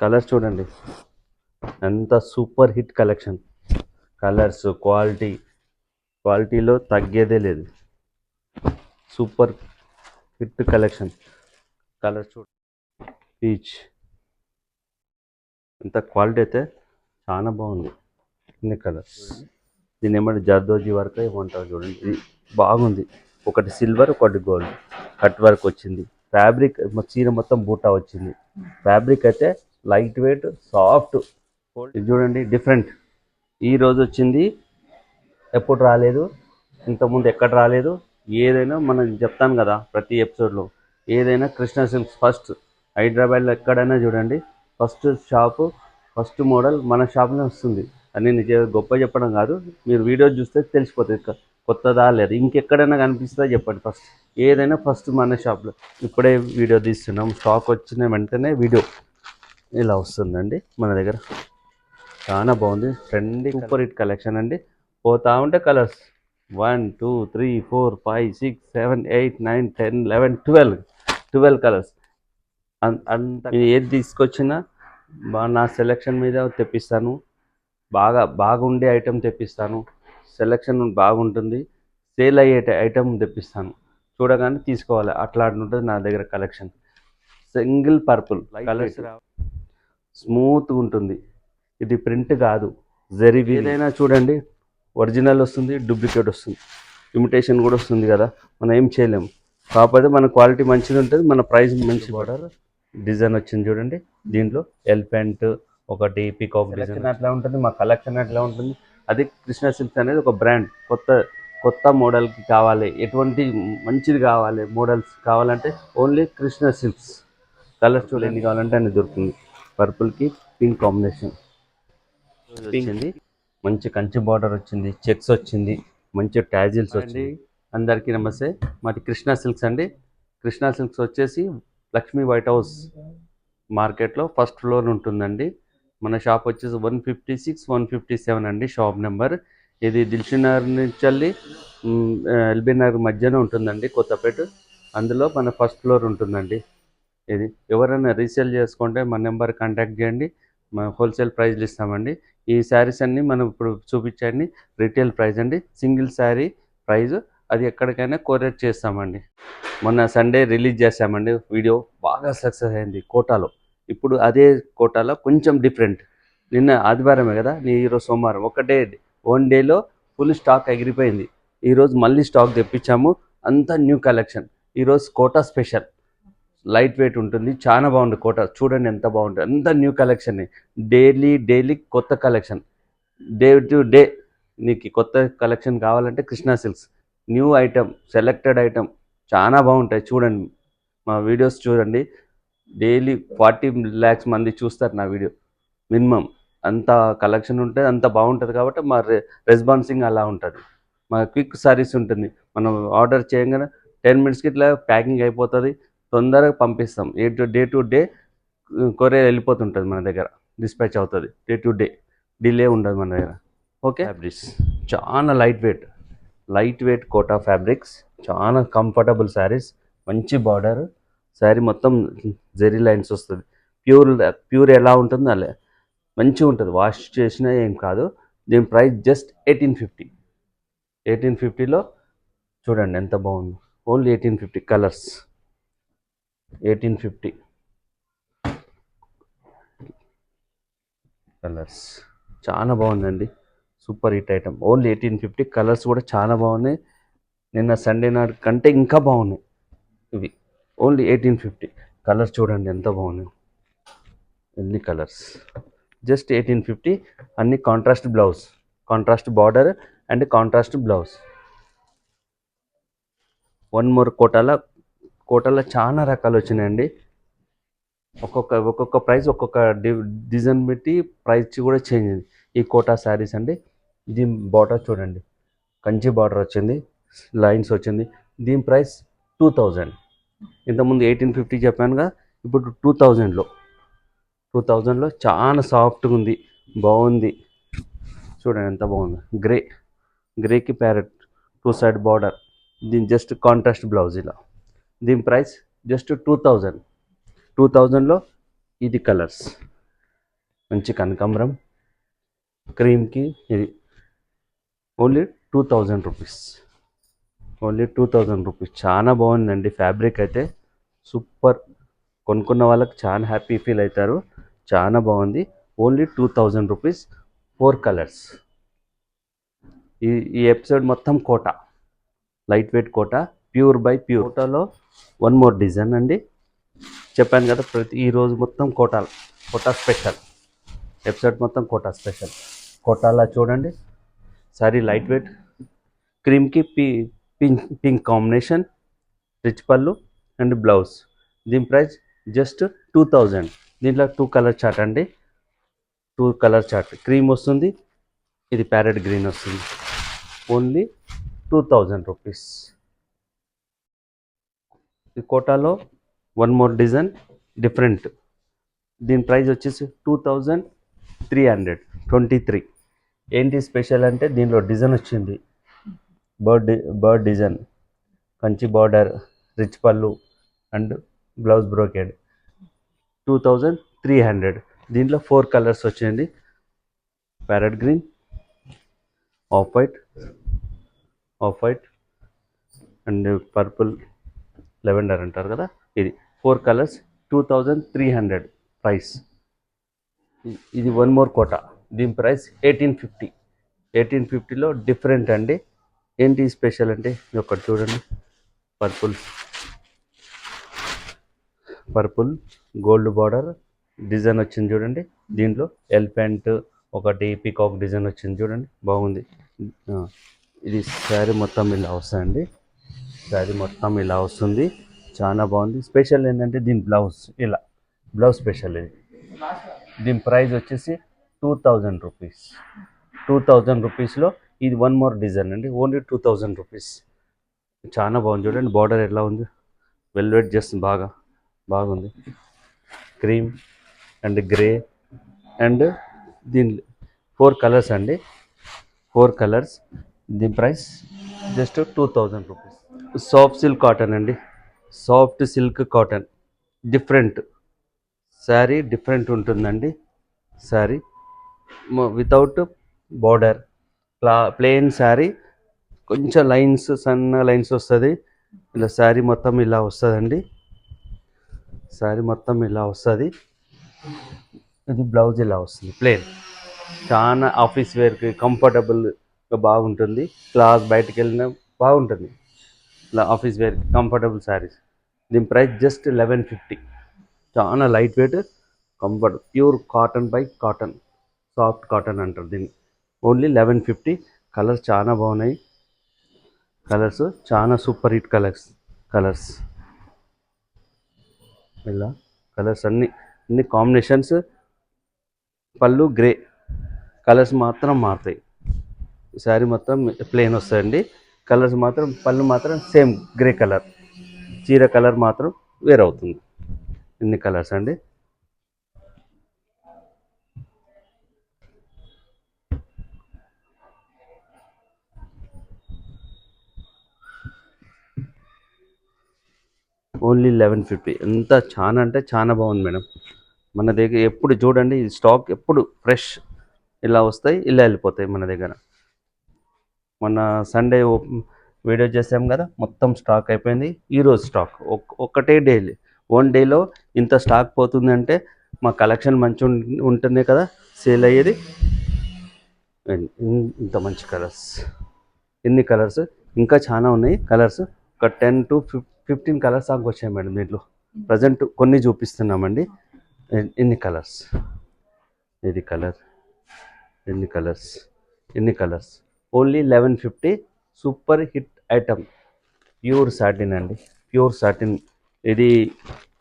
Colours చూడండి, ఎంత super hit collection. Colours క్వాలిటీలో తగ్గేదే లేదు. Super hit collection. కలర్స్ చూడండి, పీచ్ ఎంత క్వాలిటీ అయితే చాలా బాగుంది. ఇన్ని కలర్స్. దీని ఏమంటే జర్దోజీ వర్క్ ఏమంటారు చూడండి, ఇది బాగుంది. ఒకటి సిల్వర్ ఒకటి గోల్డ్ కట్ వర్క్ వచ్చింది. ఫ్యాబ్రిక్ చీర మొత్తం బూటా వచ్చింది. ఫ్యాబ్రిక్ అయితే లైట్ వెయిట్ సాఫ్ట్. ఇది చూడండి డిఫరెంట్. ఈ రోజు వచ్చింది, ఎప్పుడు రాలేదు, ఇంతకుముందు ఎక్కడ రాలేదు. ఏదైనా మనం చెప్తాను కదా ప్రతి ఎపిసోడ్లో, ఏదైనా కృష్ణ సిల్క్స్ ఫస్ట్. హైదరాబాద్లో ఎక్కడైనా చూడండి, ఫస్ట్ షాపు ఫస్ట్ మోడల్ మన షాప్లో వస్తుంది. అని నేను గొప్ప చెప్పడం కాదు, మీరు వీడియో చూస్తే తెలిసిపోతుంది కొత్తదా లేదు. ఇంకెక్కడైనా కనిపిస్తుందా చెప్పండి. ఫస్ట్ ఏదైనా ఫస్ట్ మన షాప్లో. ఇప్పుడే వీడియో తీస్తున్నాం, స్టాక్ వచ్చిన వెంటనే వీడియో ఇలా వస్తుందండి మన దగ్గర. చాలా బాగుంది, ట్రెండీ సూపర్ హిట్ కలెక్షన్ అండి. పోతా ఉంటే కలర్స్ 1 2 3 4 5 6 7 8 9 10 11 12 కలర్స్. అంత ఏది తీసుకొచ్చినా నా సెలెక్షన్ మీద తెప్పిస్తాను. బాగుండే ఐటెం తెప్పిస్తాను. సెలెక్షన్ బాగుంటుంది, సేల్ అయ్యే ఐటెం తెప్పిస్తాను. చూడగానే తీసుకోవాలి, అట్లా ఉంటుంది నా దగ్గర కలెక్షన్. సింగిల్ పర్పుల్ కలర్స్, స్మూత్గా ఉంటుంది. ఇది ప్రింట్ కాదు, జరీ. ఏదైనా చూడండి, ఒరిజినల్ వస్తుంది, డూప్లికేట్ వస్తుంది, ఇమిటేషన్ కూడా వస్తుంది కదా, మనం ఏం చేయలేము. కాకపోతే మన క్వాలిటీ మంచిది ఉంటుంది, మన ప్రైస్ మంచి. బార్డర్ డిజైన్ వచ్చింది చూడండి, దీంట్లో ఎలిఫెంట్ ఒకటి పీకాక్ డిజైన్ అట్లా ఉంటుంది. మా కలెక్షన్ అట్లా ఉంటుంది. అది కృష్ణ సిల్క్స్ అనేది ఒక బ్రాండ్. కొత్త మోడల్కి కావాలి, ఎటువంటి మంచిది కావాలి, మోడల్స్ కావాలంటే ఓన్లీ కృష్ణ సిల్క్స్. కలర్స్ చూడండి, ఎన్ని కావాలంటే అన్ని దొరుకుతుంది. పర్పుల్కి పింక్ కాంబినేషన్ వచ్చింది, మంచి కంచి బార్డర్ వచ్చింది, చెక్స్ వచ్చింది, మంచి ట్యాజిల్స్ వచ్చింది. అందరికీ నమస్తే, మాది కృష్ణ సిల్క్స్ అండి. కృష్ణ సిల్క్స్ వచ్చేసి లక్ష్మీ వైట్ హౌస్ మార్కెట్లో ఫస్ట్ ఫ్లోర్ ఉంటుందండి. మన షాప్ వచ్చేసి 156 157 అండి షాప్ నెంబర్. ఇది దిల్షునగర్ నుంచి వెళ్ళి ఎల్బీ నగర్ మధ్యన ఉంటుందండి, కొత్తపేట. అందులో మన ఫస్ట్ ఫ్లోర్ ఉంటుందండి. ఇది ఎవరైనా రీసేల్ చేసుకుంటే మన నెంబర్ కాంటాక్ట్ చేయండి, మన హోల్సేల్ ప్రైస్లు ఇస్తామండి. ఈ శారీస్ అన్నీ మనం ఇప్పుడు చూపించండి రీటైల్ ప్రైస్ అండి. సింగిల్ శారీ ప్రైస్ అది ఎక్కడికైనా కొరియర్ చేస్తామండి. మొన్న సండే రిలీజ్ చేస్తామండి వీడియో, బాగా సక్సెస్ అయింది కోటాలో. ఇప్పుడు అదే కోటాలో కొంచెం డిఫరెంట్. నిన్న ఆదివారమే కదా, ఈరోజు సోమవారం. వన్ డేలో ఫుల్ స్టాక్ ఎగిరిపోయింది. ఈరోజు మళ్ళీ స్టాక్ తెప్పించాము, అంతా న్యూ కలెక్షన్. ఈరోజు కోటా స్పెషల్, లైట్ వెయిట్ ఉంటుంది, చాలా బాగుంది కోట. చూడండి ఎంత బాగుంటుంది, అంత న్యూ కలెక్షన్. డైలీ కొత్త కలెక్షన్, డే టు డే. నీకు కొత్త కలెక్షన్ కావాలంటే Krishna silks. New item, selected item చాలా బాగుంటాయి. చూడండి మా వీడియోస్ చూడండి, డైలీ 40 lakhs మంది చూస్తారు నా వీడియో మినిమం. అంత కలెక్షన్ ఉంటుంది, అంత బాగుంటుంది. కాబట్టి మా రెస్పాన్సింగ్ అలా ఉంటుంది. మా క్విక్ సర్వీస్ ఉంటుంది, మనం ఆర్డర్ చేయగానే 10 minutesకి ఇట్లా ప్యాకింగ్ అయిపోతుంది. తొందరగా పంపిస్తాం. డే టు డే కొరియర్ వెళ్ళిపోతుంటుంది మన దగ్గర, డిస్పాచ్ అవుతుంది. డే టు డే డిలే ఉండదు మన దగ్గర. ఓకే. ఫ్యాబ్రిక్స్ చాలా లైట్ వెయిట్ కోటా ఫ్యాబ్రిక్స్, చాలా కంఫర్టబుల్ శారీస్. మంచి బార్డర్, శారీ మొత్తం జెరీ లైన్స్ వస్తుంది. ప్యూర్ ఎలా ఉంటుందో అలా మంచిగా ఉంటుంది, వాష్ చేసినా ఏం కాదు. దీని ప్రైస్ జస్ట్ 1850. 1850లో చూడండి ఎంత బాగుంది. Only 1850 colours. 1850 కలర్స్ చాలా బాగుందండి, super hit item. Only 1850 colours కూడా చాలా బాగున్నాయి. నిన్న సండే నాడు కంటే ఇంకా బాగున్నాయి ఇవి. ఓన్లీ 1850 కలర్స్ చూడండి ఎంత బాగున్నాయి, ఎన్ని కలర్స్. జస్ట్ 1850. అన్ని contrast blouse, contrast border and contrast blouse. One more కోటాలో చాలా రకాలు వచ్చినాయండి. ఒక్కొక్క ప్రైస్, ఒక్కొక్క డిజైన్ పెట్టి ప్రైస్ కూడా చేంజ్ అయింది. ఈ కోటా శారీస్ అండి. దీని బార్డర్ చూడండి, కంచి బార్డర్ వచ్చింది, లైన్స్ వచ్చింది. దీని ప్రైస్ 2000. ఇంతకుముందు 1850 చెప్పానుగా, ఇప్పుడు 2000లో చాలా సాఫ్ట్గా ఉంది, బాగుంది. చూడండి ఎంత బాగుంది. గ్రేకి ప్యారెట్ 2 side బార్డర్. దీని జస్ట్ కాంట్రాస్ట్ బ్లౌజ్ ఇలా. దీని ప్రైస్ జస్ట్ 2000. 2000లో ఇది కలర్స్. మంచి కనకాంబరం క్రీమ్కి ఇది ఓన్లీ 2000 రూపీస్. Only 2000 rupees. చాలా బాగుందండి ఫ్యాబ్రిక్ అయితే సూపర్. కొనుక్కున్న వాళ్ళకి చాలా హ్యాపీ ఫీల్ అవుతారు. చాలా బాగుంది. Only 2000 rupees. 4 కలర్స్. ఈ ఎపిసోడ్ మొత్తం Kota, light weight Kota, pure by pure. కోటాలో వన్ మోర్ డిజైన్ అండి. చెప్పాను కదా ఈరోజు మొత్తం కోటా స్పెషల్ ఎపిసోడ్ మొత్తం కోటా స్పెషల్. కోటాలా చూడండి సారీ లైట్ వెయిట్ క్రీమ్కి పింక్ కాంబినేషన్, రిచ్ పళ్ళు అండ్ బ్లౌజ్. దీని ప్రైస్ జస్ట్ 2000. దీంట్లో 2 కలర్ చార్ట్ అండి. 2 కలర్ చార్ట్. క్రీమ్ వస్తుంది, ఇది ప్యారెట్ గ్రీన్ వస్తుంది. Only 2000 rupees. ఈ కోటాలో వన్ మోర్ డిజైన్ డిఫరెంట్. దీని ప్రైస్ వచ్చేసి 2323. ఏంటి స్పెషల్ అంటే దీనిలో డిజైన్ వచ్చింది, bird design, Kanchi border, rich పళ్ళు అండ్ బ్లౌజ్ బ్రోకెడ్. 2300. దీంట్లో 4 కలర్స్ వచ్చింది, parrot green, off white and purple, lavender అంటారు కదా, ఇది 4 కలర్స్. 2300 ప్రైస్. ఇది వన్ మోర్ కోటా. దీని ప్రైస్ 1850. 1850లో డిఫరెంట్ అండి. ఏంటి స్పెషల్ అంటే ఒకటి చూడండి, పర్పుల్ గోల్డ్ బార్డర్ డిజైన్ వచ్చింది చూడండి. దీంట్లో ఎలిఫెంట్ ఒకటి పీకాక్ డిజైన్ వచ్చింది చూడండి, బాగుంది. ఇది శారీ మొత్తం ఇలా వస్తుందండి. శారీ మొత్తం ఇలా వస్తుంది, చాలా బాగుంది. స్పెషల్ ఏంటంటే దీని బ్లౌజ్ స్పెషల్. దీని ప్రైస్ వచ్చేసి 2000 రూపీస్. 2000 రూపీస్లో ఇది వన్ మోర్ డిజైన్ అండి. Only 2000 rupees. చాలా బాగుంది చూడండి, బార్డర్ ఎలా ఉంది, వెల్వెట్ జస్ట్ బాగుంది. క్రీమ్ అండ్ గ్రే అండ్ దీని 4 కలర్స్ అండి. 4 కలర్స్. దీని price just 2000 rupees. Soft silk cotton అండి. Soft silk cotton different sari, different ఉంటుందండి sari. Without border, plain sari, కొంచెం లైన్స్, సన్న లైన్స్ వస్తుంది. ఇలా శారీ మొత్తం ఇలా వస్తుందండి. శారీ మొత్తం ఇలా వస్తుంది. ఇది బ్లౌజ్ ఇలా వస్తుంది ప్లెయిన్. చాలా ఆఫీస్ వేర్కి కంఫర్టబుల్గా బాగుంటుంది. క్లాస్ బయటకు వెళ్ళినా బాగుంటుంది. ఇలా ఆఫీస్ వేర్కి కంఫర్టబుల్ శారీస్. దీని ప్రైస్ జస్ట్ 1150. చాలా light weight, comfort, pure cotton by cotton, soft cotton అంటారు దీన్ని. ఓన్లీ 1150. కలర్స్ చాలా బాగున్నాయి. కలర్స్ చాలా సూపర్ హిట్ కలర్స్ ఇలా కలర్స్ అన్ని కాంబినేషన్స్. పళ్ళు గ్రే, కలర్స్ మాత్రం మారుతాయి. శారీ మొత్తం ప్లెయిన్ వస్తాయండి. కలర్స్ మాత్రం, పళ్ళు మాత్రం సేమ్ గ్రే కలర్. చీర కలర్ మాత్రం వేరవుతుంది. ఇన్ని కలర్స్ అండి. ఓన్లీ 1150. ఎంత చాలా అంటే చాలా బాగుంది మేడం. మన దగ్గర ఎప్పుడు చూడండి ఈ స్టాక్ ఎప్పుడు ఫ్రెష్ ఇలా వస్తాయి, ఇలా వెళ్ళిపోతాయి మన దగ్గర. మొన్న సండే వీడియో చేసాం కదా, మొత్తం స్టాక్ అయిపోయింది. ఈరోజు స్టాక్ ఒక్కటే డైలీ 1 డేలో ఇంత స్టాక్ పోతుందంటే మా కలెక్షన్ మంచి ఉంటుంది కదా సేల్ అయ్యేది. ఇంత మంచి కలర్స్, ఎన్ని కలర్స్, ఇంకా చాలా ఉన్నాయి కలర్స్. ఒక 10 to 15 కలర్స్ దాకా వచ్చాయి మేడం దీంట్లో. ప్రజెంట్ కొన్ని చూపిస్తున్నామండి. ఎన్ని కలర్స్, ఇది కలర్, ఎన్ని colours. Only 1150. Super hit item. Pure satin అండి, ప్యూర్ సాటిన్. ఇది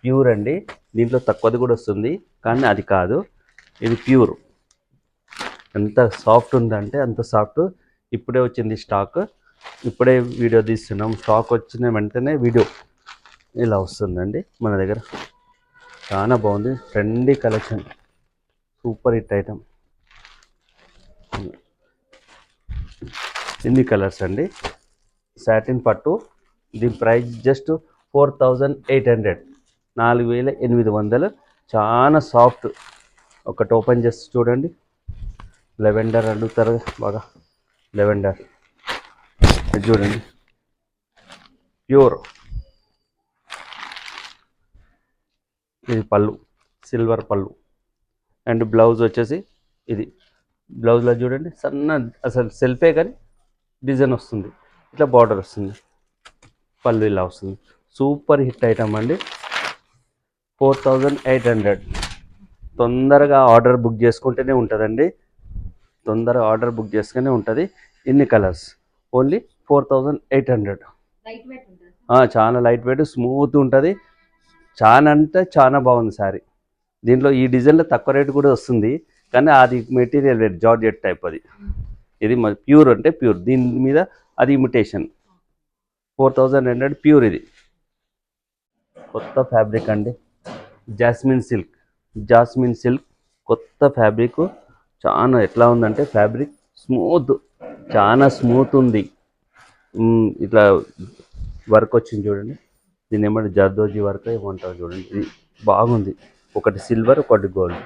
ప్యూర్ అండి. దీంట్లో తక్కువది కూడా వస్తుంది కానీ అది కాదు, ఇది ప్యూర్. ఎంత సాఫ్ట్ ఉందంటే అంత సాఫ్ట్. ఇప్పుడే వచ్చింది స్టాక్, ఇప్పుడే వీడియో తీస్తున్నాం. స్టాక్ వచ్చిన వెంటనే వీడియో ఇలా వస్తుందండి మన దగ్గర. చాలా బాగుంది, trendy collection, super hit item. ఎన్ని కలర్స్ అండి. సాటిన్ పట్టు. దీని ప్రైస్ జస్ట్ 4800. 4800. చాలా సాఫ్ట్ ఒకటి ఓపెన్ చేసి చూడండి. లెవెండర్ అడుగుతారు బాగా, లెవెండర్ ఇది చూడండి, ప్యూర్. ఇది పళ్ళు, సిల్వర్ పళ్ళు. అండ్ బ్లౌజ్ వచ్చేసి ఇది, బ్లౌజ్లో చూడండి సన్న, అసలు సెల్ఫే కానీ డిజైన్ వస్తుంది, ఇట్లా బార్డర్ వస్తుంది, పళ్ళు ఇలా వస్తుంది. సూపర్ హిట్ ఐటమ్ అండి. 4800. తొందరగా ఆర్డర్ బుక్ చేసుకుంటేనే ఉంటుందండి, తొందరగా ఆర్డర్ బుక్ చేసుకునే ఉంటుంది. ఇన్ని కలర్స్ ఓన్లీ 4800. చాలా లైట్ వెయిట్, స్మూత్ ఉంటుంది. చాలా అంటే చాలా బాగుంది శారీ. దీంట్లో ఈ డిజైన్లో తక్కువ రేటు కూడా వస్తుంది, కానీ అది మెటీరియల్ వేరు, జార్జెట్ టైప్ అది. ఇది ప్యూర్ అంటే ప్యూర్, దీని మీద అది ఇమిటేషన్. 4800 ప్యూర్. ఇది కొత్త ఫ్యాబ్రిక్ అండి, జాస్మిన్ సిల్క్. జాస్మిన్ సిల్క్ కొత్త ఫ్యాబ్రిక్. చాలా ఎట్లా ఉందంటే ఫ్యాబ్రిక్ స్మూత్, చాలా స్మూత్ ఉంది. ఇట్లా వర్క్ వచ్చింది చూడండి, దీన్ని ఏమంటే జర్దోజీ వర్క్ ఏమంటారు చూడండి. ఇది బాగుంది. ఒకటి సిల్వర్, ఒకటి గోల్డ్,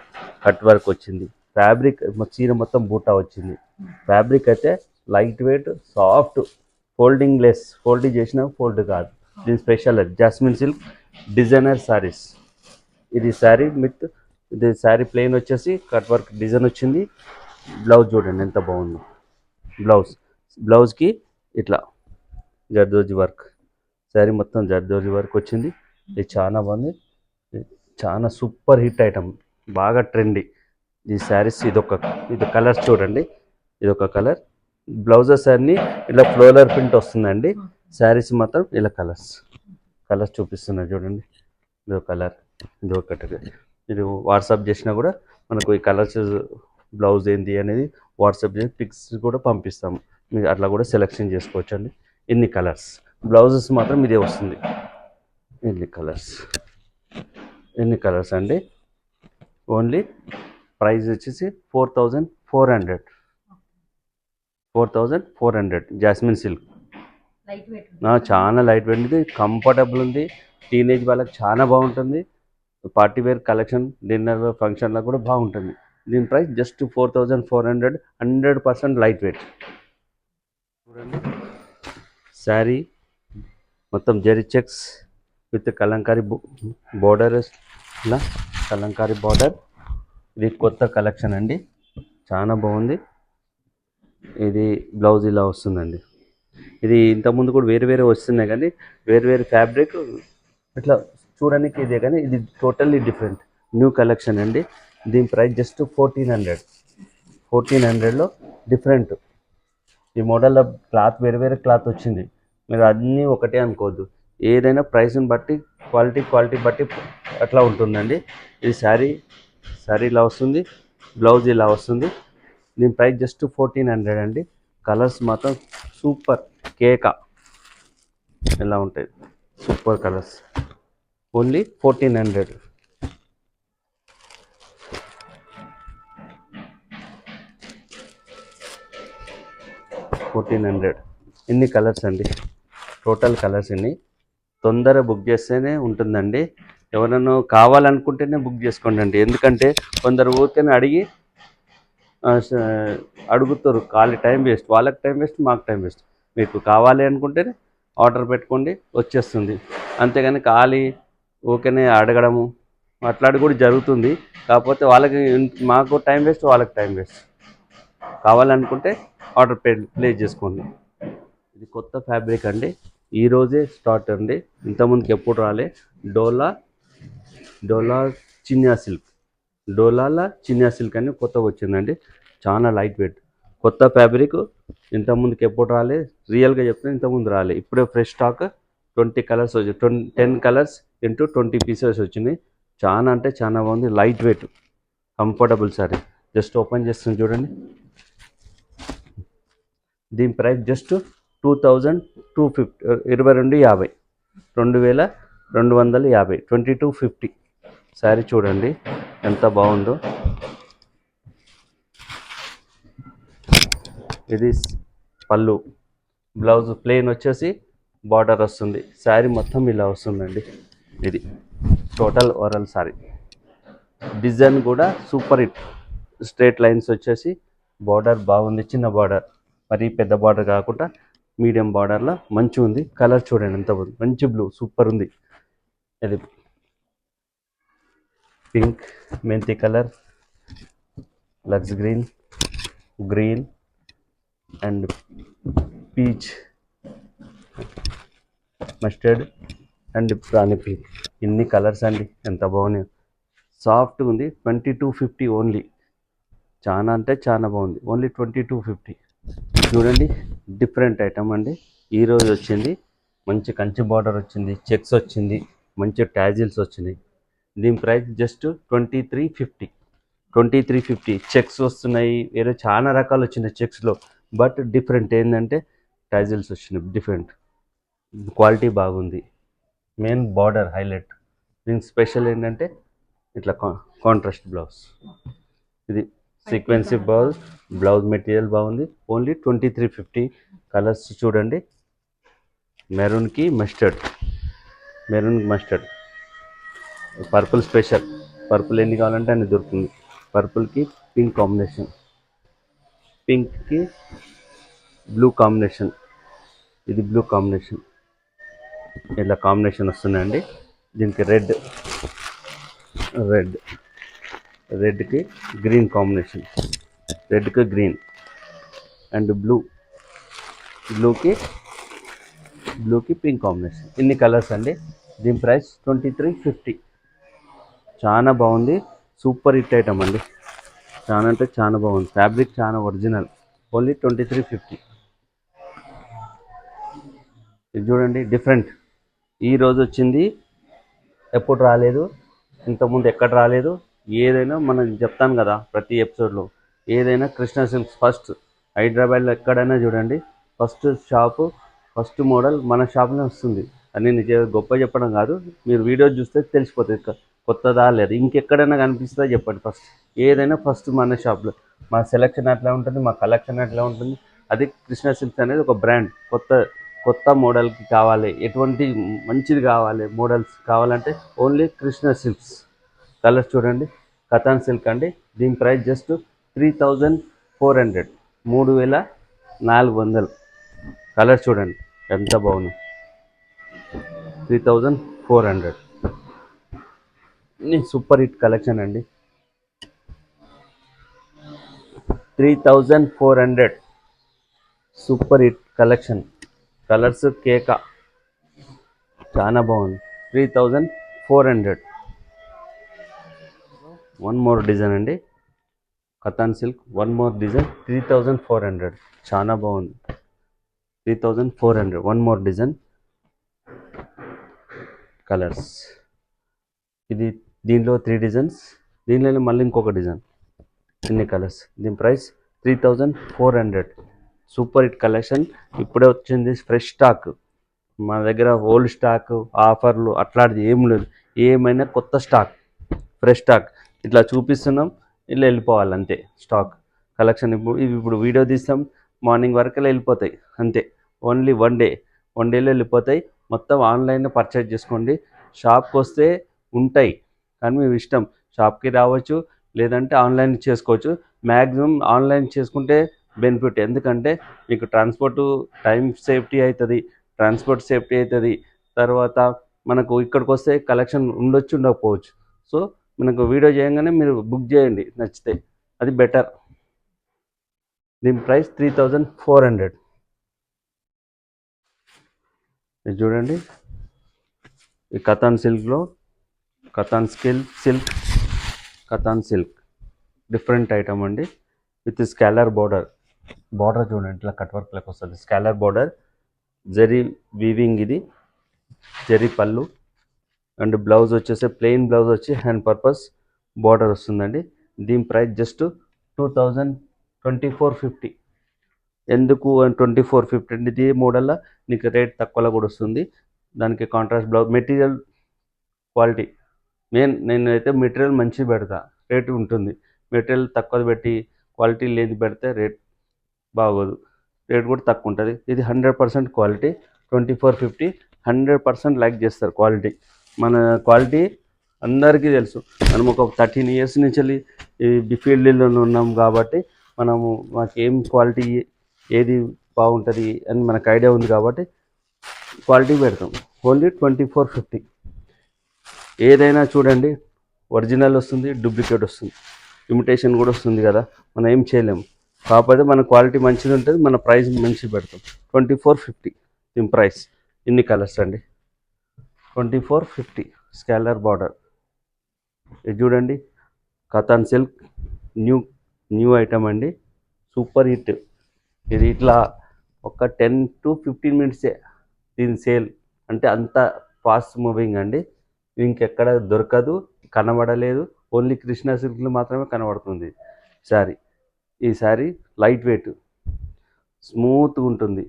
కట్ వర్క్ వచ్చింది. ఫ్యాబ్రిక్ చీర మొత్తం బూటా వచ్చింది. ఫ్యాబ్రిక్ అయితే light weight, soft, folding less, folding చేసినా ఫోల్డ్ కాదు. దీని special jasmine silk designer saris. ఇది శారీ విత్, ఇది శారీ ప్లెయిన్ వచ్చేసి కట్ వర్క్ డిజైన్ వచ్చింది. బ్లౌజ్ చూడండి ఎంత బాగుంది. బ్లౌజ్కి ఇట్లా జర్దోజీ వర్క్, శారీ మొత్తం జర్దోజీ వర్క్ వచ్చింది. ఇది చాలా బాగుంది, చాలా సూపర్ హిట్ ఐటమ్, బాగా ట్రెండీ ఈ శారీస్. ఇది కలర్స్ చూడండి, ఇదొక కలర్. బ్లౌజెస్ అన్నీ ఇలా ఫ్లోరల్ ప్రింట్ వస్తుందండి. శారీస్ మాత్రం ఇలా కలర్స్ చూపిస్తున్నారు చూడండి. ఇదో కలర్, ఇది ఒకటి. మీరు వాట్సాప్ చేసినా కూడా మనకు ఈ కలర్స్, బ్లౌజ్ ఏంటి అనేది వాట్సాప్ చేసి పిక్స్ కూడా పంపిస్తాము, మీరు అట్లా కూడా సెలెక్షన్ చేసుకోవచ్చు అండి. ఇన్ని కలర్స్, బ్లౌజెస్ మాత్రం ఇదే వస్తుంది. ఇన్ని కలర్స్ అండి. ఓన్లీ ప్రైస్ వచ్చేసి 4400. జాస్మిన్ సిల్క్ చాలా లైట్ వెయిట్ ఉంది, కంఫర్టబుల్ ఉంది. టీనేజ్ వాళ్ళకి చాలా బాగుంటుంది. పార్టీ వేర్ కలెక్షన్, డిన్నర్ ఫంక్షన్లో కూడా బాగుంటుంది. దీని ప్రైస్ జస్ట్ 4400. 100% light weight. చూడండి శారీ మొత్తం zari checks with Kalamkari border, ఇలా కలంకారీ బార్డర్. ఇది కొత్త కలెక్షన్ అండి, చాలా బాగుంది. ఇది బ్లౌజ్ ఇలా వస్తుందండి. ఇది ఇంతకుముందు కూడా వేరే వస్తున్నాయి, కానీ వేరు ఫ్యాబ్రిక్ ఇట్లా చూడడానికి ఇదే, కానీ ఇది టోటల్లీ డిఫరెంట్ న్యూ కలెక్షన్ అండి. దీని ప్రైస్ జస్ట్ 1400లో డిఫరెంట్. ఈ మోడల్లో క్లాత్ వేరే క్లాత్ వచ్చింది, మీరు అన్నీ ఒకటే అనుకోవద్దు. ఏదైనా ప్రైస్ని బట్టి, క్వాలిటీ బట్టి అట్లా ఉంటుందండి. ఇది శారీ ఇలా వస్తుంది, బ్లౌజ్ ఇలా వస్తుంది. దీని ప్రైస్ జస్ట్ 1400 అండి. కలర్స్ మాత్రం సూపర్ కేక ఎలా ఉంటాయి, సూపర్ కలర్స్. ఓన్లీ 1400. ఇన్ని కలర్స్ అండి, టోటల్ కలర్స్ ఇన్ని. తొందర బుక్ చేస్తేనే ఉంటుందండి. ఎవరైనా కావాలనుకుంటేనే బుక్ చేసుకోండి అండి, ఎందుకంటే కొందరు ఊరికనే అడుగుతారు, ఖాళీ టైం వేస్ట్, వాళ్ళకి టైం వేస్ట్, మాకు టైం వేస్ట్. మీకు కావాలి అనుకుంటేనే ఆర్డర్ పెట్టుకోండి, వచ్చేస్తుంది. అంతేగాని ఖాళీ ఊరికనే అడగడము అట్లాంటి కూడా జరుగుతుంది. కాకపోతే వాళ్ళకి, మాకు టైం వేస్ట్, వాళ్ళకి టైం వేస్ట్. కావాలనుకుంటే ఆర్డర్ ప్లేస్ చేసుకోండి. ఇది కొత్త ఫ్యాబ్రిక్ అండి, ఈరోజే స్టార్ట్ అండి, ఇంతకుముందుకి ఎప్పుడు రాలే. డోలా చినియా సిల్క్, డోలాలా చినియా సిల్క్ అని కొత్తగా వచ్చిందండి. చాలా లైట్ వెయిట్ కొత్త ఫ్యాబ్రిక్, ఇంతకుముందుకి ఎప్పుడు రాలే. రియల్గా చెప్తే ఇంతకుముందు రాలే, ఇప్పుడే ఫ్రెష్ స్టాక్. 20 కలర్స్ వచ్చి 10 కలర్స్ ఇంటూ 20 పీసెస్ వచ్చినాయి. చాలా అంటే చాలా బాగుంది, light weight, comfortable sorry. Just open చేస్తుంది చూడండి. దీని ప్రైస్ జస్ట్ 2250, 2250, 2250, 2250. శారీ చూడండి ఎంత బాగుందో. ఇది పళ్ళు, బ్లౌజ్ ప్లెయిన్ వచ్చేసి బార్డర్ వస్తుంది. శారీ మొత్తం ఇలా వస్తుందండి. ఇది టోటల్ ఓవరాల్ శారీ డిజైన్ కూడా సూపర్ హిట్. స్ట్రేట్ లైన్స్ వచ్చేసి బార్డర్ బాగుంది, చిన్న బార్డర్, మరి పెద్ద బార్డర్ కాకుండా మీడియం బార్డర్లో మంచిగా ఉంది. కలర్ చూడండి ఎంత బాగుంది, మంచి బ్లూ సూపర్ ఉంది. ఇది పింక్, మెంతి కలర్, లక్స్ green, green and peach, mustard and ప్రాణి పింక్. ఇన్ని కలర్స్ అండి, ఎంత బాగున్నాయి. సాఫ్ట్గా ఉంది. 2250 ఓన్లీ. చాలా అంటే చాలా బాగుంది. ఓన్లీ 2250. చూడండి డిఫరెంట్ ఐటమ్ అండి. ఈరోజు వచ్చింది. మంచి కంచి బార్డర్ వచ్చింది, చెక్స్ వచ్చింది, మంచి ట్యాజిల్స్ వచ్చినాయి. దీని ప్రైస్ జస్ట్ 2350. 2350 చెక్స్ వస్తున్నాయి. వేరే చాలా రకాలు వచ్చినాయి చెక్స్లో. బట్ డిఫరెంట్ ఏంటంటే ట్యాజిల్స్ వచ్చినాయి డిఫరెంట్. క్వాలిటీ బాగుంది. Main border highlight. దీనికి స్పెషల్ ఏంటంటే ఇట్లా కాంట్రాస్ట్ బ్లౌజ్. ఇది సీక్వెన్సీ బ్లౌజ్ మెటీరియల్ బాగుంది. ఓన్లీ 2350. కలర్స్ చూడండి, మెరూన్కి మస్టర్డ్, పర్పుల్ స్పెషల్. పర్పుల్ ఎన్ని కావాలంటే అన్ని దొరుకుతుంది. పర్పుల్కి పింక్ కాంబినేషన్, పింక్కి బ్లూ కాంబినేషన్, ఇది బ్లూ కాంబినేషన్, ఇలా కాంబినేషన్ వస్తున్నాయండి. దీనికి రెడ్కి గ్రీన్ కాంబినేషన్, రెడ్కి గ్రీన్ అండ్ బ్లూకి పింక్ కాంబినేషన్. ఇన్ని కలర్స్ అండి. దీని ప్రైస్ 2350. చాలా బాగుంది, సూపర్ హిట్ ఐటమ్ అండి. చాలా అంటే చాలా బాగుంది. ఫ్యాబ్రిక్ చాలా ఒరిజినల్. ఓన్లీ 2350. ఇది చూడండి డిఫరెంట్. ఈరోజు వచ్చింది, ఎప్పుడు రాలేదు, ఇంతకుముందు ఎక్కడ రాలేదు. ఏదైనా మనం చెప్తాను కదా ప్రతి ఎపిసోడ్లో, ఏదైనా కృష్ణ సిల్క్స్ ఫస్ట్. హైదరాబాద్లో ఎక్కడైనా చూడండి, ఫస్ట్ షాపు, ఫస్ట్ మోడల్ మన షాప్లో వస్తుంది. అని నేను గొప్ప చెప్పడం కాదు, మీరు వీడియో చూస్తే తెలిసిపోతుంది కొత్తదా లేదు. ఇంకెక్కడైనా కనిపిస్తుందా చెప్పండి. ఫస్ట్ ఏదైనా ఫస్ట్ మన షాప్లో. మా సెలెక్షన్ అట్లా ఉంటుంది, మా కలెక్షన్ అట్లా ఉంటుంది. అది కృష్ణ సిల్క్స్ అనేది ఒక బ్రాండ్. కొత్త మోడల్కి కావాలి, ఎటువంటి మంచిది కావాలి, మోడల్స్ కావాలంటే ఓన్లీ కృష్ణ సిల్క్స్. కలర్స్ చూడండి, కథాన్ సిల్క్ అండి. దీని ప్రైస్ జస్ట్ 3400, 3400. కలర్స్ చూడండి ఎంత బాగుంది. 3400. సూపర్ హిట్ కలెక్షన్ అండి. 3400 సూపర్ హిట్ కలెక్షన్. కలర్స్ కేక, చాలా బాగుంది. 3400. వన్ మోర్ డిజైన్ అండి, katan silk one more design 3400. చాలా బాగుంది. 3400 వన్ మోర్ డిజైన్. కలర్స్ ఇది, దీనిలో 3 డిజైన్స్, దీనిలోనే మళ్ళీ ఇంకొక డిజైన్. ఇన్ని కలర్స్. దీని ప్రైస్ 3400. Super hit collection. ఇప్పుడే వచ్చింది, ఫ్రెష్ స్టాక్. మన దగ్గర ఓల్డ్ స్టాక్ ఆఫర్లు అట్లాంటిది ఏం లేదు. ఏమైనా కొత్త స్టాక్, ఫ్రెష్ స్టాక్. ఇట్లా చూపిస్తున్నాం, ఇలా వెళ్ళిపోవాలి అంతే. స్టాక్ కలెక్షన్ ఇప్పుడు వీడియో తీస్తాం, మార్నింగ్ వరకు వెళ్ళిపోతాయి అంతే. ఓన్లీ వన్ డేలో వెళ్ళిపోతాయి. మొత్తం ఆన్లైన్లో పర్చేజ్ చేసుకోండి. షాప్కి వస్తే ఉంటాయి, కానీ మీ ఇష్టం. షాప్కి రావచ్చు, లేదంటే ఆన్లైన్ చేసుకోవచ్చు. మ్యాక్సిమం ఆన్లైన్ చేసుకుంటే బెనిఫిట్. ఎందుకంటే మీకు టైం సేఫ్టీ అవుతుంది, ట్రాన్స్పోర్ట్ సేఫ్టీ అవుతుంది. తర్వాత మనకు ఇక్కడికి వస్తే కలెక్షన్ ఉండొచ్చు, ఉండకపోవచ్చు. సో మనకు వీడియో చేయగానే మీరు బుక్ చేయండి, నచ్చితే అది బెటర్. దీని ప్రైస్ 3400. ఇది చూడండి, ఈ కథాన్ సిల్క్లో కథాన్ సిల్క్ డిఫరెంట్ ఐటమ్ అండి. విత్ స్కాలర్ బార్డర్ చూడండి, ఇట్లా కట్ వర్క్ లెక్క వస్తుంది. స్కాలర్ బార్డర్, జరీ వీవింగ్, ఇది జరీ పళ్ళు అండ్ బ్లౌజ్ వచ్చేసి ప్లెయిన్ బ్లౌజ్ వచ్చి హ్యాండ్ పర్పస్ బార్డర్ వస్తుందండి. దీని ప్రైస్ జస్ట్ 2450. ఎందుకు 2450 అండి? ఇది మోడల్లో నీకు రేట్ తక్కువలో కూడా వస్తుంది. దానికి కాంట్రాస్ట్ బ్లౌజ్, మెటీరియల్ క్వాలిటీ నేనైతే మెటీరియల్ మంచిగా పెడతా, రేటు ఉంటుంది. మెటీరియల్ తక్కువ పెట్టి క్వాలిటీ లేని పెడితే రేట్ బాగోదు, రేట్ కూడా తక్కువ ఉంటుంది. ఇది 100% క్వాలిటీ. 2450 100% లైక్ చేస్తారు క్వాలిటీ. మన క్వాలిటీ అందరికీ తెలుసు. మనం ఒక 13 ఇయర్స్ నుంచి వెళ్ళి ఈ ఫీల్డ్లో ఉన్నాం కాబట్టి మనము మాకు ఏం క్వాలిటీ ఏది బాగుంటుంది అని మనకు ఐడియా ఉంది కాబట్టి క్వాలిటీ పెడతాం. ఓన్లీ 2450. ఏదైనా చూడండి, ఒరిజినల్ వస్తుంది, డూప్లికేట్ వస్తుంది, ఇమిటేషన్ కూడా వస్తుంది కదా, మనం ఏం చేయలేము. కాకపోతే మన క్వాలిటీ మంచిది ఉంటుంది, మన ప్రైస్ మంచిగా పెడతాం. 2450 దీని ప్రైస్. ఇన్ని కలర్స్ అండి. 2450 స్కాలర్ బార్డర్. ఇది చూడండి, katan silk new new item అండి, సూపర్ హిట్. ఇది ఇట్లా ఒక 10 to 15 మినిట్సే దీని సేల్. అంటే అంత ఫాస్ట్ మూవింగ్ అండి. ఇంకెక్కడ దొరకదు, కనబడలేదు. ఓన్లీ కృష్ణా సిల్క్లు మాత్రమే కనబడుతుంది శారీ. ఈ శారీ లైట్ వెయిట్, స్మూత్గా ఉంటుంది.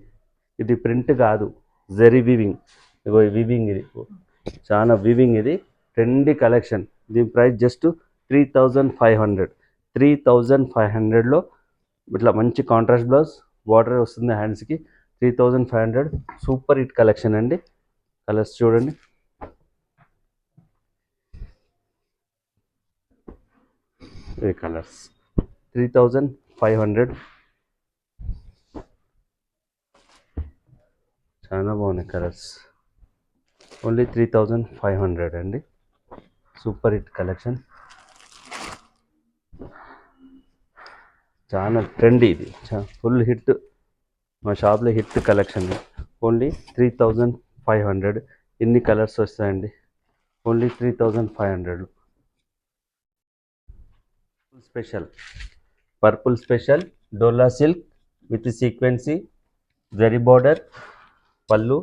ఇది ప్రింట్ కాదు, జరీ వివింగ్. ఇగో వివింగ్, ఇది చాలా వివింగ్. ఇది ట్రెండీ కలెక్షన్. దీని ప్రైస్ జస్ట్ 3500. 3500లో ఇట్లా మంచి కాంట్రాస్ట్ బ్లౌజ్, బార్డర్ వస్తుంది హ్యాండ్స్కి. 3500 సూపర్ హిట్ కలెక్షన్ అండి. కలర్స్ చూడండి, ఈ కలర్స్ 3500. చాలా బాగున్నాయి కలర్స్. ఓన్లీ 3500 అండి, సూపర్ హిట్ కలెక్షన్. చాలా ట్రెండీ, ఇది ఫుల్ హిట్, మా షాప్లో హిట్ కలెక్షన్. ఓన్లీ 3500. ఇన్ని కలర్స్ వస్తాయండి, only 3500. Special purple special Dola silk with sequins zari border, పళ్ళు,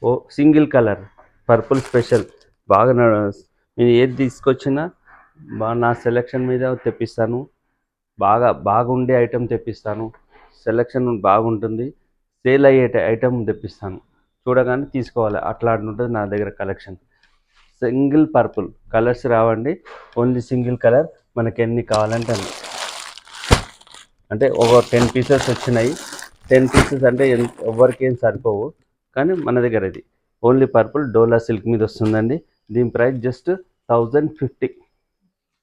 ఓ సింగిల్ కలర్ పర్పుల్ స్పెషల్. బాగా నేను ఏది తీసుకొచ్చినా నా సెలెక్షన్ మీద తెప్పిస్తాను. బాగుండే ఐటెం తెప్పిస్తాను. సెలెక్షన్ బాగుంటుంది, సేల్ అయ్యే ఐటెం తెప్పిస్తాను. చూడగానే తీసుకోవాలి, అట్లా ఉంటుంది నా దగ్గర కలెక్షన్. సింగిల్ పర్పుల్ కలర్స్ రావండి, ఓన్లీ సింగిల్ కలర్. మనకి ఎన్ని కావాలంటే అన్ని. అంటే ఒక 10 పీసెస్ వచ్చినాయి. 10 పీసెస్ అంటే ఎవరికి ఏం సరిపోవు, కానీ మన దగ్గర ఇది ఓన్లీ పర్పుల్ డోలా సిల్క్ మీద వస్తుందండి. దీని ప్రైస్ జస్ట్ 1050.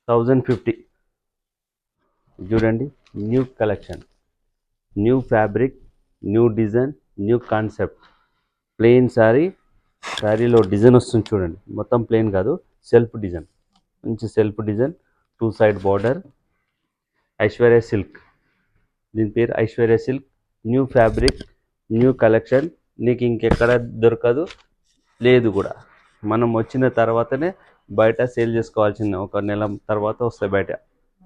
1050. చూడండి, new collection, new fabric, new design, new concept. Plain శారీలో డిజైన్ వస్తుంది చూడండి. మొత్తం ప్లెయిన్ కాదు, సెల్ఫ్ డిజైన్, మంచి self design, 2 side border. Aishwarya silk, దీని పేరు Aishwarya silk. New fabric, new collection, నీకు ఇంకెక్కడ దొరకదు, లేదు కూడా. మనం వచ్చిన తర్వాతనే బయట సేల్ చేసుకోవాల్సింది. ఒక నెల తర్వాత వస్తాయి బయట.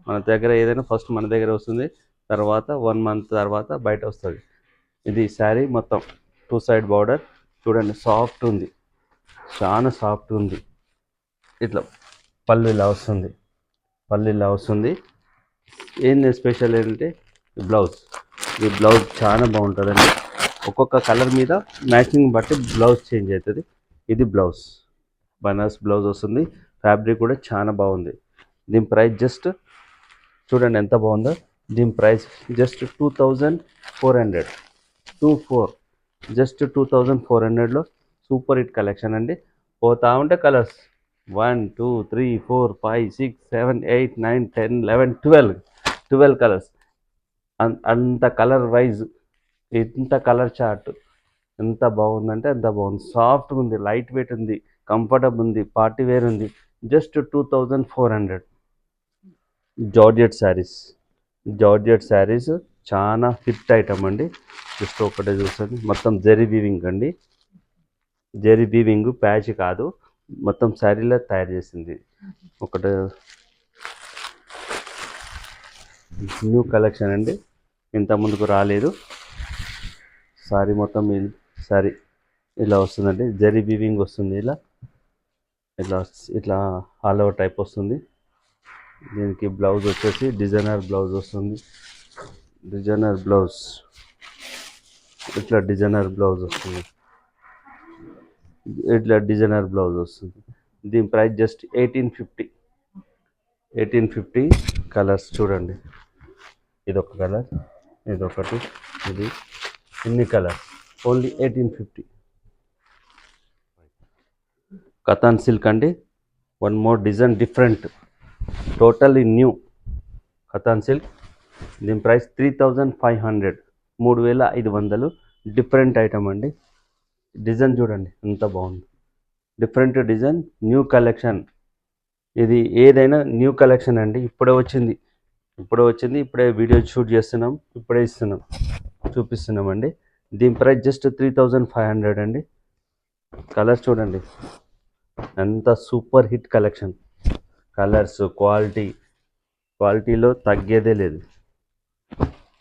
మన దగ్గర ఏదైనా ఫస్ట్ మన దగ్గర వస్తుంది, తర్వాత 1 month తర్వాత బయట వస్తుంది. ఇది శారీ మొత్తం 2 సైడ్ బార్డర్. చూడండి, సాఫ్ట్ ఉంది, చాలా సాఫ్ట్ ఉంది. ఇట్లా పళ్ళు ఇలా వస్తుంది, పళ్ళు ఇలా వస్తుంది. ఏంటి స్పెషల్ ఏంటంటే బ్లౌజ్. ఈ బ్లౌజ్ చాలా బాగుంటుందండి. ఒక్కొక్క కలర్ మీద మ్యాచింగ్ బట్టి బ్లౌజ్ చేంజ్ అవుతుంది. ఇది బ్లౌజ్, బనారస్ బ్లౌజ్ వస్తుంది. ఫ్యాబ్రిక్ కూడా చాలా బాగుంది. దీని ప్రైస్ జస్ట్ చూడండి ఎంత బాగుందో. దీని ప్రైస్ జస్ట్ 2400. 24, జస్ట్ 2400లో సూపర్ హిట్ కలెక్షన్ అండి. పోతా ఉంటే కలర్స్ 1 2 3 4 5 6 7 8 9 10 11 12 కలర్స్. అంత కలర్ వైజ్, ఇంత కలర్ చార్ట్. ఎంత బాగుందంటే అంత బాగుంది. సాఫ్ట్గా ఉంది, లైట్ వెయిట్ ఉంది, కంఫర్టబుల్ ఉంది, పార్టీ వేర్ ఉంది. జస్ట్ 2400. జార్జెట్ శారీస్ చాలా హిట్ ఐటమ్ అండి. జస్ట్ ఒకటే చూస్తుంది, మొత్తం జరీ వీవింగ్ అండి. జరీ వీవింగ్, ప్యాచ్ కాదు, మొత్తం శారీలో తయారు చేసింది. ఒకటే న్యూ కలెక్షన్ అండి, ఇంత ముందుకు రాలేదు. శారీ మొత్తం శారీ ఇలా వస్తుందండి, జరీ వీవింగ్ వస్తుంది. ఇట్లా ఆల్ ఓవర్ టైప్ వస్తుంది. దీనికి బ్లౌజ్ వచ్చేసి డిజైనర్ బ్లౌజ్ వస్తుంది. డిజైనర్ బ్లౌజ్, ఇట్లా డిజైనర్ బ్లౌజ్ వస్తుంది. దీని ప్రైస్ జస్ట్ 1850. కలర్స్ చూడండి, ఇదొక కలర్, ఇదొకటి, ఇది, ఇన్ని కలర్స్. ఓన్లీ 1850. కతాన్ సిల్క్ అండి, one more design different, totally new katan silk. దీని ప్రైస్ 3500, 3500. డిఫరెంట్ ఐటమ్ అండి. డిజైన్ చూడండి ఎంత బాగుంది, డిఫరెంట్ డిజైన్, న్యూ కలెక్షన్. ఇది ఏదైనా న్యూ కలెక్షన్ అండి, ఇప్పుడే వచ్చింది, ఇప్పుడే వీడియో షూట్ చేస్తున్నాం, ఇప్పుడే చూపిస్తున్నామండి. దీని ప్రైస్ జస్ట్ 3500 అండి. కలర్స్ చూడండి ఎంత సూపర్ హిట్ కలెక్షన్. కలర్స్ క్వాలిటీలో తగ్గేదే లేదు.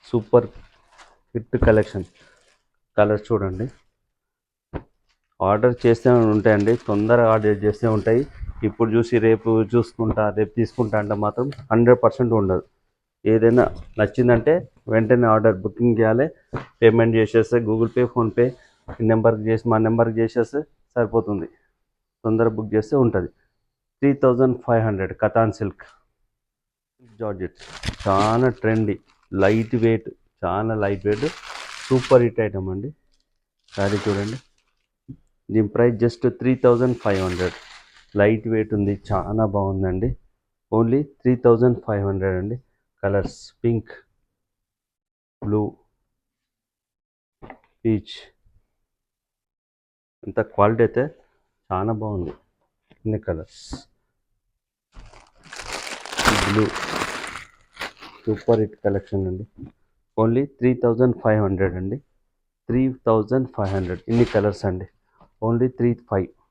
Super hit collection. కలర్స్ చూడండి. ఆర్డర్ చేస్తే ఉంటాయండి, తొందరగా ఆర్డర్ చేస్తే ఉంటాయి. ఇప్పుడు చూసి రేపు తీసుకుంటా అంటే మాత్రం 100% ఉండదు. ఏదైనా నచ్చిందంటే వెంటనే ఆర్డర్ బుకింగ్ చేయాలి, పేమెంట్ చేసేస్తే గూగుల్ పే, ఫోన్పే మా నెంబర్కి చేసేస్తే సరిపోతుంది. తొందర బుక్ చేస్తే ఉంటుంది. 3500 కథాన్ సిల్క్ జార్జెట్. చాలా trendy, light weight, super hit item అండి. శారీ చూడండి. దీని ప్రైస్ జస్ట్ 3500. లైట్ వెయిట్ ఉంది, చాలా బాగుందండి. ఓన్లీ 3500 అండి. Colours pink, blue, peach. ఇంత క్వాలిటీ అయితే చాలా బాగుంది. ఇన్ని colours, blue, super hit collection అండి. ఓన్లీ 3500 అండి. 3500. ఇన్ని కలర్స్ అండి. ఓన్లీ 3500.